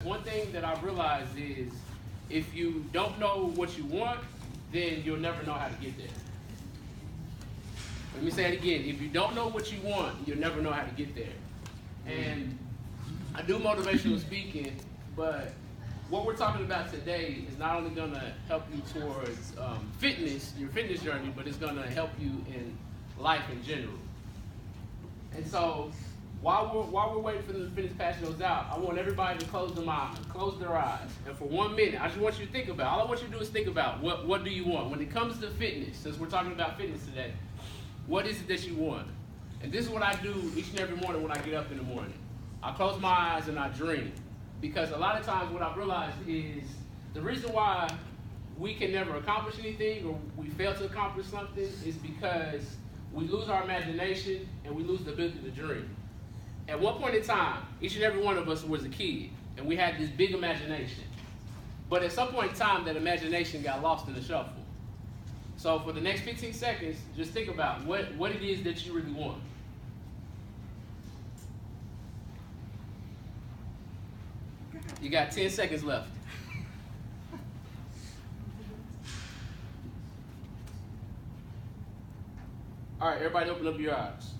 one thing that I've realized is if you don't know what you want, then you'll never know how to get there. Let me say it again. If you don't know what you want, you'll never know how to get there. And I do motivational speaking, but what we're talking about today is not only going to help you towards fitness, your fitness journey, but it's going to help you in life in general. And so while we're waiting for them to finish passing those out, I want everybody to close their eyes. And for 1 minute, I just want you to think about, all I want you to do is think about what do you want? When it comes to fitness, since we're talking about fitness today, what is it that you want? And this is what I do each and every morning when I get up in the morning. I close my eyes and I dream. Because a lot of times what I've realized is the reason why we can never accomplish anything or we fail to accomplish something is because we lose our imagination and we lose the ability to dream. At one point in time, each and every one of us was a kid and we had this big imagination. But at some point in time, that imagination got lost in the shuffle. So for the next 15 seconds, just think about what it is that you really want. You got 10 seconds left. All right, everybody open up your eyes.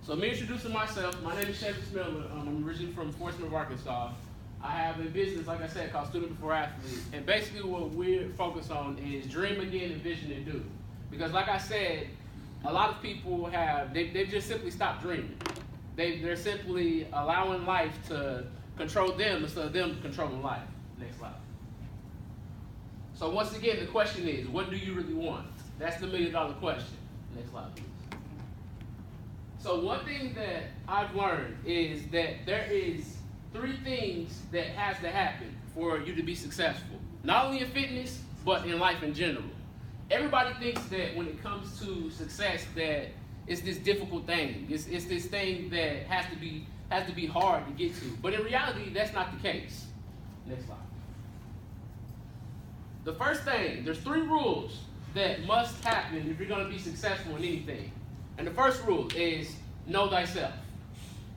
So me introducing myself, my name is Shavis Miller. I'm originally from Fort Smith, Arkansas. I have a business, like I said, called Student Before Athlete. And basically what we're focused on is dream again and vision and do. Because like I said, a lot of people they've just simply stopped dreaming. They're simply allowing life to control them instead of them controlling life. Next slide. So once again, the question is, what do you really want? That's the $1 million question. Next slide, please. So one thing that I've learned is that there is 3 things that has to happen for you to be successful. Not only in fitness, but in life in general. Everybody thinks that when it comes to success that it's this difficult thing. It's this thing that has to be hard to get to. But in reality, that's not the case. Next slide. The first thing, there's 3 rules that must happen if you're going to be successful in anything. And the first rule is know thyself.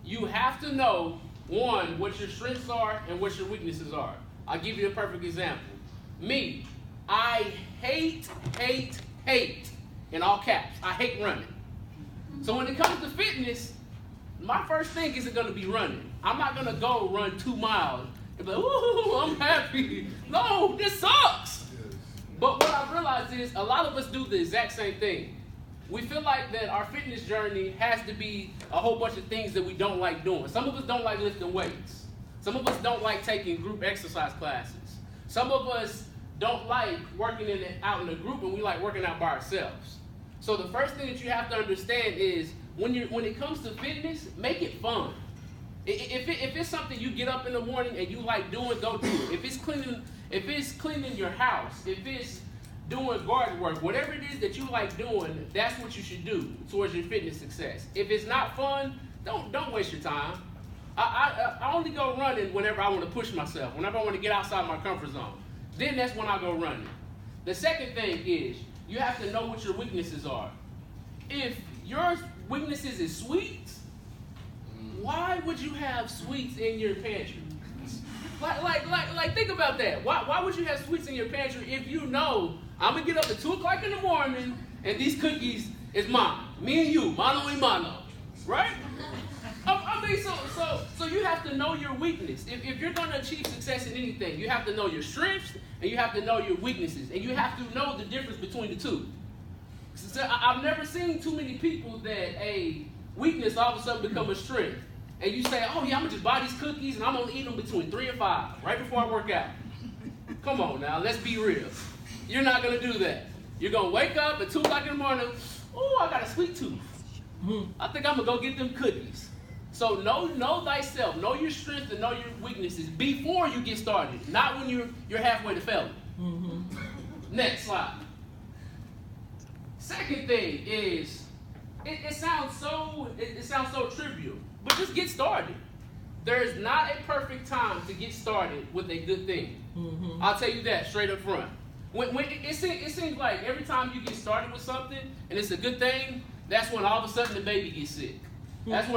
You have to know, 1, what your strengths are and what your weaknesses are. I'll give you a perfect example. Me, I hate, in all caps, I hate running. So when it comes to fitness, my first thing isn't going to be running. I'm not going to go run 2 miles and be like, ooh, I'm happy. No, this sucks. But what I've realized is a lot of us do the exact same thing. We feel like that our fitness journey has to be a whole bunch of things that we don't like doing. Some of us don't like lifting weights. Some of us don't like taking group exercise classes. Some of us don't like working out in a group, and we like working out by ourselves. So the first thing that you have to understand is when it comes to fitness, make it fun. If it's something you get up in the morning and you like doing, go do it. If it's cleaning your house, if it's doing garden work, whatever it is that you like doing, that's what you should do towards your fitness success. If it's not fun, don't waste your time. I only go running whenever I want to push myself, whenever I want to get outside my comfort zone. Then that's when I go running. The second thing is you have to know what your weaknesses are. If your weaknesses is sweets, why would you have sweets in your pantry? Like think about that. Why would you have sweets in your pantry if you know I'm gonna get up at 2 o'clock in the morning and these cookies is mine, me and you, mano y mano, right? I mean, so you have to know your weakness. If you're gonna achieve success in anything, you have to know your strengths and you have to know your weaknesses, and you have to know the difference between the two. So I've never seen too many people that a weakness all of a sudden become a strength. And you say, oh yeah, I'm gonna just buy these cookies and I'm gonna eat them between 3 and 5, right before I work out. Come on now, let's be real. You're not gonna do that. You're gonna wake up at 2 o'clock in the morning, oh, I got a sweet tooth. I think I'm gonna go get them cookies. So know thyself, know your strengths and know your weaknesses before you get started, not when you're halfway to failing. Next slide. Second thing is, it sounds so trivial, but just get started. There is not a perfect time to get started with a good thing. I'll tell you that straight up front. When it seems like every time you get started with something and it's a good thing, that's when all of a sudden the baby gets sick. That's when